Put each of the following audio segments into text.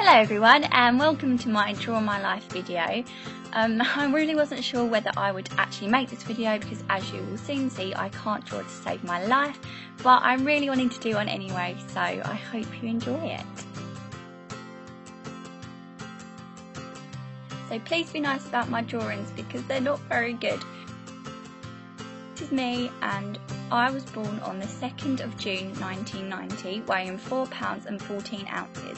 Hello everyone and welcome to my Draw My Life video. I really wasn't sure whether I would actually make this video because, as you will soon see, I can't draw to save my life, but I'm really wanting to do one anyway, so I hope you enjoy it. So please be nice about my drawings because they're not very good. This is me, and I was born on the 2nd of June 1990, weighing 4 pounds and 14 ounces.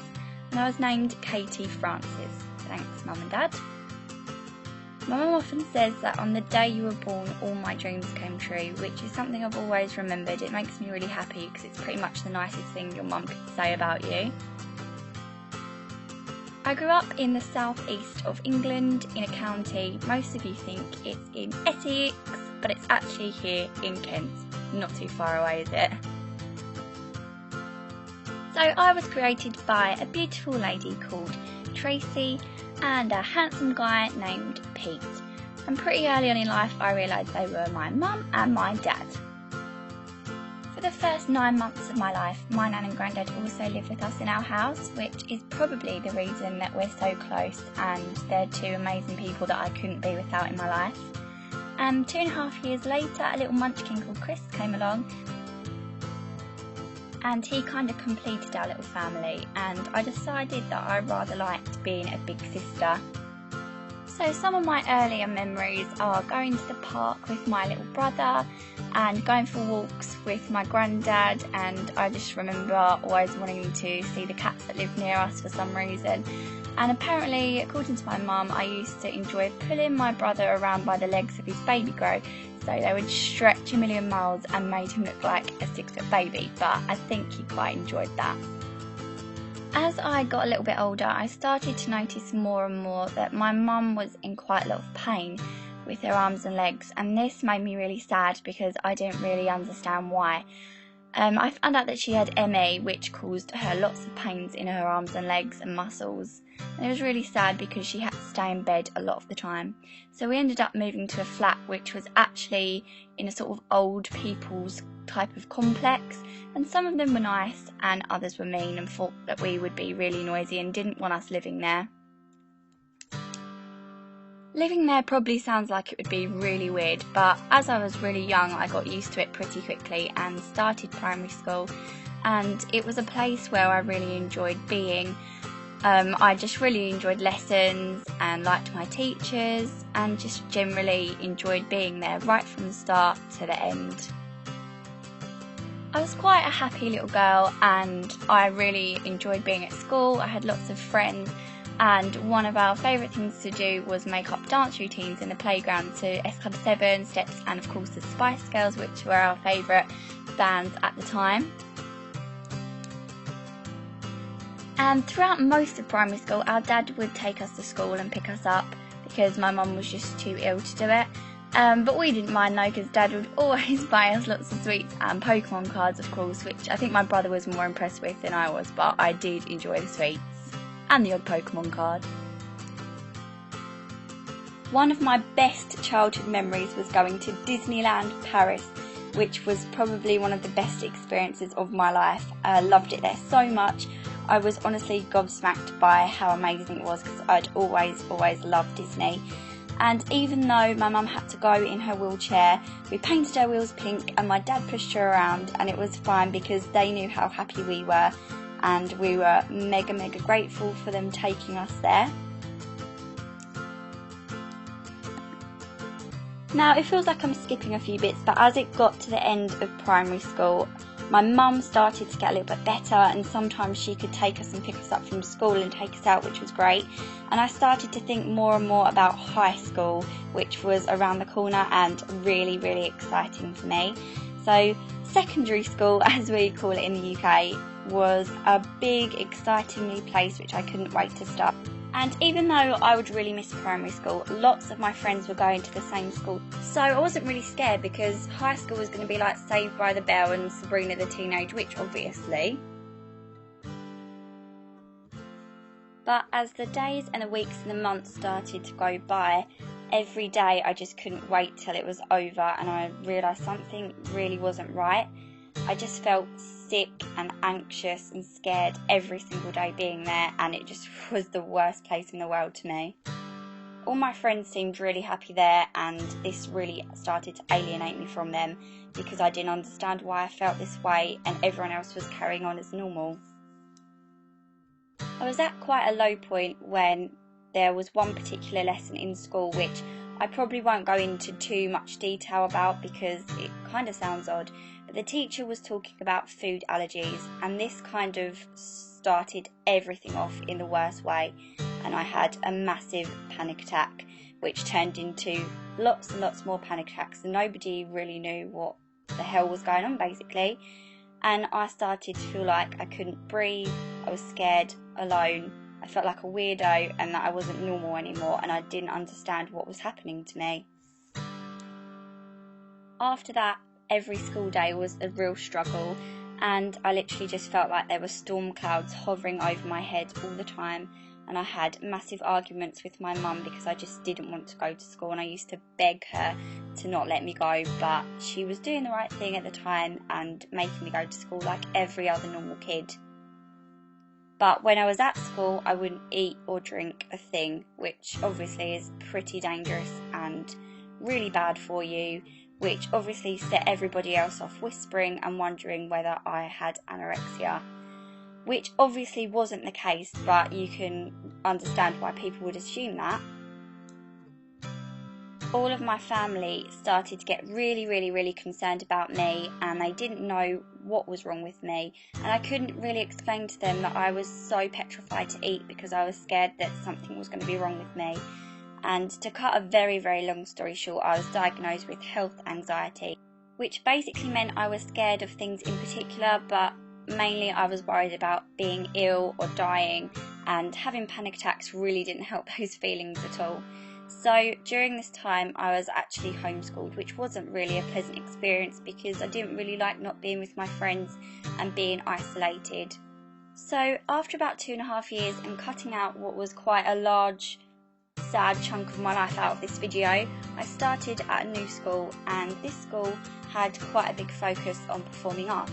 And I was named Katie Francis. Thanks, Mum and Dad. My mum often says that on the day you were born, all my dreams came true, which is something I've always remembered. It makes me really happy because it's pretty much the nicest thing your mum could say about you. I grew up in the southeast of England in a county. Most of you think it's in Essex, but it's actually here in Kent. Not too far away, is it? So I was created by a beautiful lady called Tracy and a handsome guy named Pete. And pretty early on in life I realised they were my mum and my dad. For the first 9 months of my life, my nan and granddad also lived with us in our house, which is probably the reason that we're so close, and they're two amazing people that I couldn't be without in my life. 2.5 years later, a little munchkin called Chris came along, and he kind of completed our little family, and I decided that I rather liked being a big sister. So some of my earlier memories are going to the park with my little brother and going for walks with my granddad, and I just remember always wanting to see the cats that live near us for some reason. And apparently, according to my mum, I used to enjoy pulling my brother around by the legs of his baby grow, so they would stretch a million miles and made him look like a 6-foot baby, but I think he quite enjoyed that. As I got a little bit older, I started to notice more and more that my mum was in quite a lot of pain with her arms and legs, and this made me really sad because I didn't really understand why. I found out that she had ME, which caused her lots of pains in her arms and legs and muscles, and it was really sad because she had to stay in bed a lot of the time. So we ended up moving to a flat which was actually in a sort of old people's type of complex, and some of them were nice and others were mean and thought that we would be really noisy and didn't want us living there. Living there probably sounds like it would be really weird, but as I was really young I got used to it pretty quickly and started primary school, and it was a place where I really enjoyed being. I just really enjoyed lessons and liked my teachers and just generally enjoyed being there right from the start to the end. I was quite a happy little girl and I really enjoyed being at school. I had lots of friends, and one of our favourite things to do was make up dance routines in the playground to S Club 7, Steps, and of course the Spice Girls, which were our favourite bands at the time. And throughout most of primary school, our dad would take us to school and pick us up because my mum was just too ill to do it. But we didn't mind though, because Dad would always buy us lots of sweets and Pokemon cards, of course, which I think my brother was more impressed with than I was, but I did enjoy the sweets and the odd Pokemon card. One of my best childhood memories was going to Disneyland Paris, which was probably one of the best experiences of my life. I loved it there so much. I was honestly gobsmacked by how amazing it was because I'd always loved Disney. And even though my mum had to go in her wheelchair, we painted her wheels pink and my dad pushed her around, and it was fine because they knew how happy we were and we were mega grateful for them taking us there. Now it feels like I'm skipping a few bits, but as it got to the end of primary school, my mum started to get a little bit better, and sometimes she could take us and pick us up from school and take us out, which was great. And I started to think more and more about high school, which was around the corner and really exciting for me. So secondary school, as we call it in the UK, was a big exciting new place which I couldn't wait to start. And even though I would really miss primary school, lots of my friends were going to the same school. So I wasn't really scared because high school was going to be like Saved by the Bell and Sabrina the Teenage Witch, obviously. But as the days and the weeks and the months started to go by, every day I just couldn't wait till it was over, and I realised something really wasn't right. I just felt sick and anxious and scared every single day being there, and it just was the worst place in the world to me. All my friends seemed really happy there, and this really started to alienate me from them because I didn't understand why I felt this way and everyone else was carrying on as normal. I was at quite a low point when there was one particular lesson in school which I probably won't go into too much detail about because it kind of sounds odd, but the teacher was talking about food allergies, and this kind of started everything off in the worst way, and I had a massive panic attack which turned into lots and lots more panic attacks, and nobody really knew what the hell was going on basically. And I started to feel like I couldn't breathe, I was scared, alone, I felt like a weirdo and that I wasn't normal anymore, and I didn't understand what was happening to me. After that, every school day was a real struggle, and I literally just felt like there were storm clouds hovering over my head all the time, and I had massive arguments with my mum because I just didn't want to go to school, and I used to beg her to not let me go, but she was doing the right thing at the time and making me go to school like every other normal kid. But when I was at school, I wouldn't eat or drink a thing, which obviously is pretty dangerous and really bad for you, which obviously set everybody else off whispering and wondering whether I had anorexia, which obviously wasn't the case, but you can understand why people would assume that. All of my family started to get really concerned about me, and they didn't know what was wrong with me, and I couldn't really explain to them that I was so petrified to eat because I was scared that something was going to be wrong with me. And to cut a very long story short, I was diagnosed with health anxiety, which basically meant I was scared of things in particular, but mainly I was worried about being ill or dying, and having panic attacks really didn't help those feelings at all. So during this time I was actually homeschooled, which wasn't really a pleasant experience because I didn't really like not being with my friends and being isolated. So after about 2.5 years and cutting out what was quite a large sad chunk of my life out of this video, I started at a new school, and this school had quite a big focus on performing arts.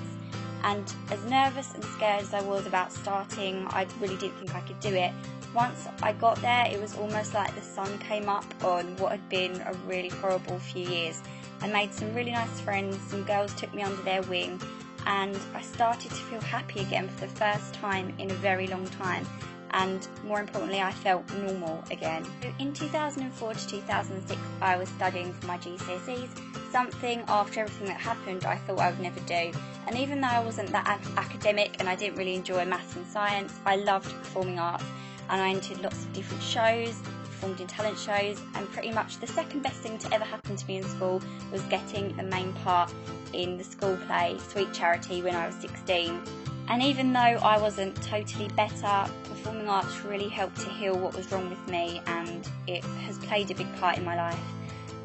And as nervous and scared as I was about starting, I really didn't think I could do it. Once I got there, it was almost like the sun came up on what had been a really horrible few years. I made some really nice friends, some girls took me under their wing, and I started to feel happy again for the first time in a very long time, and more importantly I felt normal again. In 2004 to 2006 I was studying for my GCSEs, something after everything that happened I thought I would never do. And even though I wasn't that academic and I didn't really enjoy maths and science, I loved performing arts, and I entered lots of different shows, performed in talent shows, and pretty much the second best thing to ever happen to me in school was getting the main part in the school play Sweet Charity when I was 16. And even though I wasn't totally better, performing arts really helped to heal what was wrong with me, and it has played a big part in my life.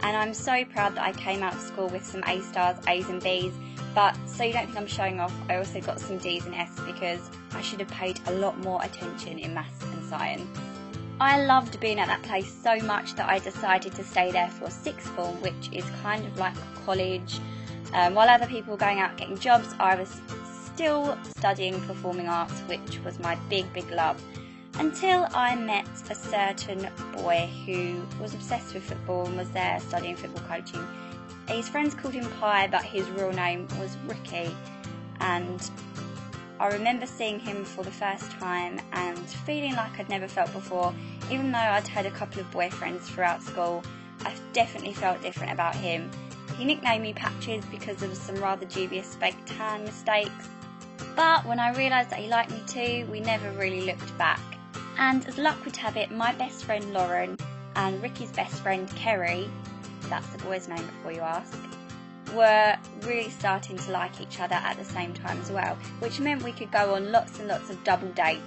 And I'm so proud that I came out of school with some A stars, A's and B's, but so you don't think I'm showing off, I also got some D's and F's because I should have paid a lot more attention in maths and science. I loved being at that place so much that I decided to stay there for sixth form, which is kind of like college. While other people were going out getting jobs, I was still studying performing arts, which was my big love, until I met a certain boy who was obsessed with football and was there studying football coaching. His friends called him Pie, but his real name was Ricky, and I remember seeing him for the first time and feeling like I'd never felt before. Even though I'd had a couple of boyfriends throughout school, I definitely felt different about him. He nicknamed me Patches because of some rather dubious fake tan mistakes, but when I realised that he liked me too, we never really looked back. And as luck would have it, my best friend Lauren and Ricky's best friend Kerry, that's the boy's name before you ask, were really starting to like each other at the same time as well, which meant we could go on lots and lots of double dates.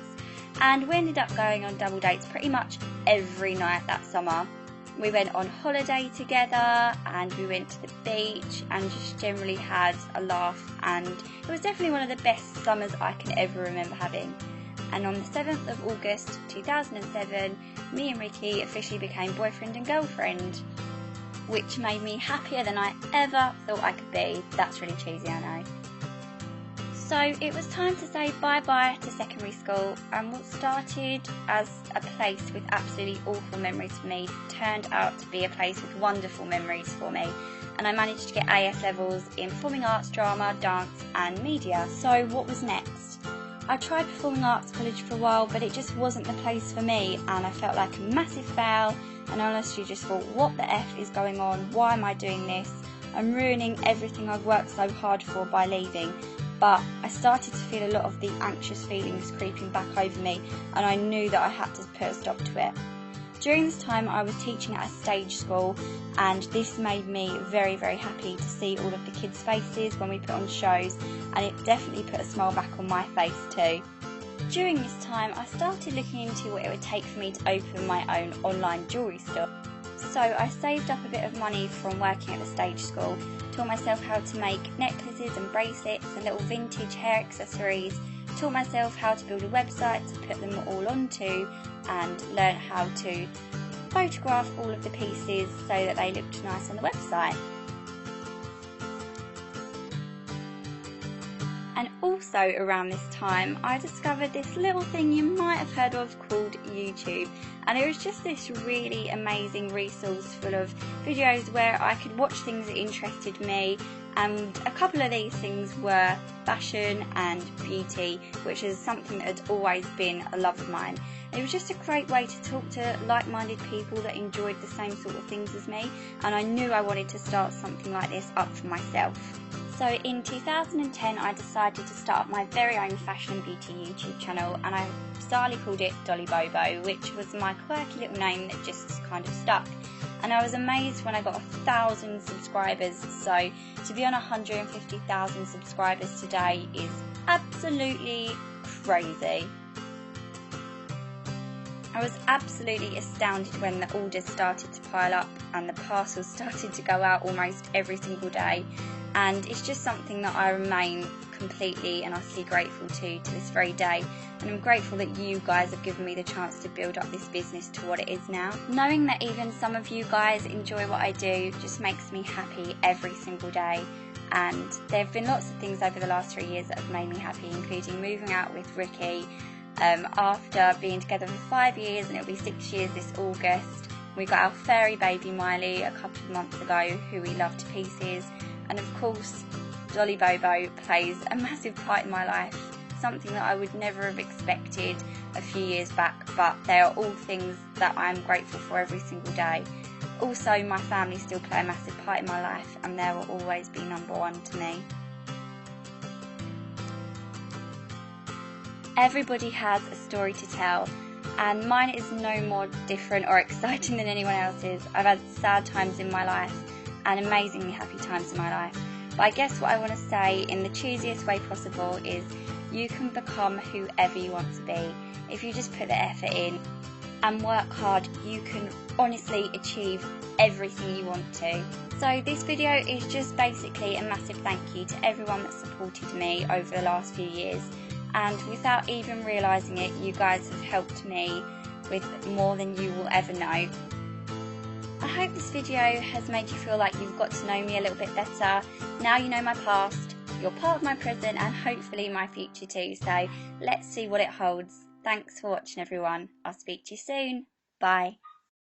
And we ended up going on double dates pretty much every night that summer. We went on holiday together and we went to the beach and just generally had a laugh, and it was definitely one of the best summers I can ever remember having. And on the 7th of August 2007, me and Ricky officially became boyfriend and girlfriend, which made me happier than I ever thought I could be. That's really cheesy, I know. So it was time to say bye-bye to secondary school, and what started as a place with absolutely awful memories for me turned out to be a place with wonderful memories for me, and I managed to get AS levels in performing arts, drama, dance and media. So what was next? I tried performing arts college for a while, but it just wasn't the place for me, and I felt like a massive fail, and I honestly just thought, what the F is going on? Why am I doing this? I'm ruining everything I've worked so hard for by leaving. But I started to feel a lot of the anxious feelings creeping back over me, and I knew that I had to put a stop to it. During this time I was teaching at a stage school, and this made me very, very happy to see all of the kids' faces when we put on shows, and it definitely put a smile back on my face too. During this time I started looking into what it would take for me to open my own online jewellery store. So I saved up a bit of money from working at the stage school, taught myself how to make necklaces and bracelets and little vintage hair accessories, taught myself how to build a website to put them all onto, and learned how to photograph all of the pieces so that they looked nice on the website. And also around this time I discovered this little thing you might have heard of called YouTube, and it was just this really amazing resource full of videos where I could watch things that interested me, and a couple of these things were fashion and beauty, which is something that had always been a love of mine. It was just a great way to talk to like-minded people that enjoyed the same sort of things as me, and I knew I wanted to start something like this up for myself. So in 2010 I decided to start up my very own fashion and beauty YouTube channel, and I bizarrely called it Dolly Bobo, which was my quirky little name that just kind of stuck. And I was amazed when I got 1,000 subscribers, so to be on 150,000 subscribers today is absolutely crazy. I was absolutely astounded when the orders started to pile up and the parcels started to go out almost every single day, and it's just something that I remain completely and utterly grateful to this very day, and I'm grateful that you guys have given me the chance to build up this business to what it is now. Knowing that even some of you guys enjoy what I do just makes me happy every single day, and there have been lots of things over the last 3 years that have made me happy, including moving out with Ricky after being together for 5 years, and it'll be 6 years this August. We got our fairy baby Miley a couple of months ago, who we love to pieces, and of course Dolly Bobo plays a massive part in my life, something that I would never have expected a few years back, but they are all things that I'm grateful for every single day. Also, my family still play a massive part in my life, and they will always be number one to me. Everybody has a story to tell, and mine is no more different or exciting than anyone else's. I've had sad times in my life and amazingly happy times in my life, but I guess what I want to say in the cheesiest way possible is you can become whoever you want to be. If you just put the effort in and work hard, you can honestly achieve everything you want to. So this video is just basically a massive thank you to everyone that supported me over the last few years, and without even realising it, you guys have helped me with more than you will ever know. I hope this video has made you feel like you've got to know me a little bit better. Now you know my past, you're part of my present, and hopefully my future too, so let's see what it holds. Thanks for watching everyone. I'll speak to you soon. Bye.